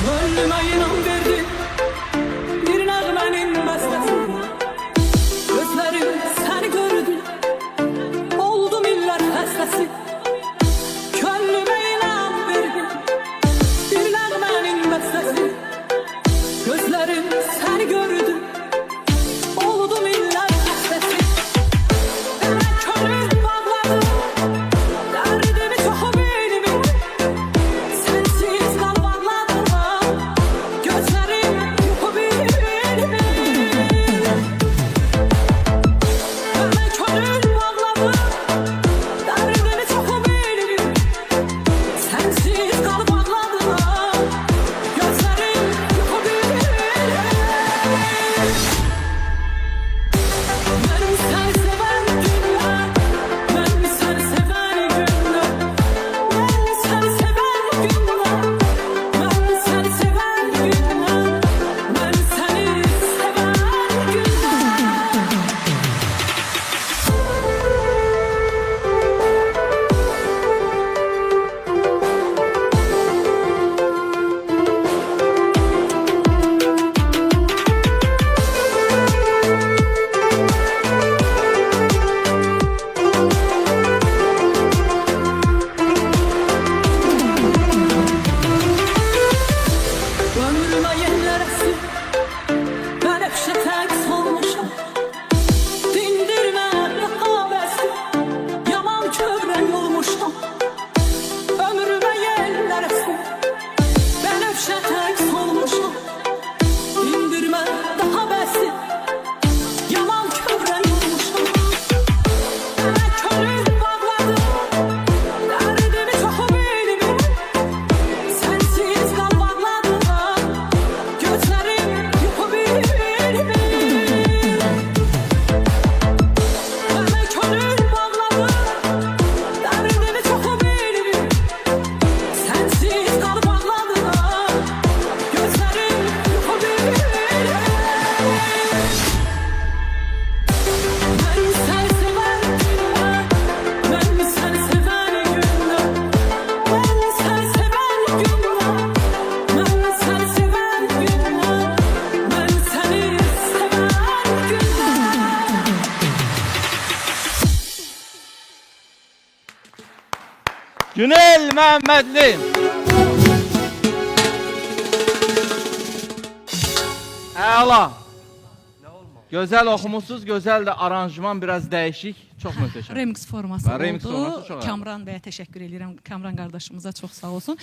Gönlüme inan verdin bir nəğmənin bəstəsi. Gözlərim səni gördü, oldum illər həstəsi. Gönlüme inan verdin bir nəğmənin bəstəsi. Gözlərim səni gördü, oldum illər həstəsi. Demək könül bağladım dərdimi çox belimi. Sensiz qalıb ağladım, gözlərim yuxu bilmir. Demək könül bağladım dərdimi çox belimi. Sensiz qalıb ağladım, gözlərim yuxu bilmir. Mən səni sevən günlər, mən səni sevən günlər, mən səni sevən günlər, mən səni sevən günlər, mən səni sevən ömrüme yeller esir, ben hep şetek solmuşam. Dindirme rekabeti, yaman kövrek olmuşam. Ömrüme yeller esir, ben hep şetek solmuşam. Dindirme daha besin, yaman kövrek olmuşam. Demek könül bağladım derdimi çok belimi. Sensiz qalıb ağladım, gözlərim yuxu bilmir. Demək könül bağladım dərdimi çox belimi. Sensiz qalıb ağladım, gözlərim yuxu bilmir. Mən səni sevən günlər, mən səni sevən günlər, mən səni sevən günlər, mən səni sevən günlər, mən səni sevən günlər. Günel Məhəmmədli. Əla. Gözəl oxumusunuz, gözəl də aranjman biraz dəyişik, çox möhtəşəm. Remix forması Remix oldu. forması çox əla. Kamran bəyə təşəkkür edirəm. Kamran qardaşımıza çox sağ olsun.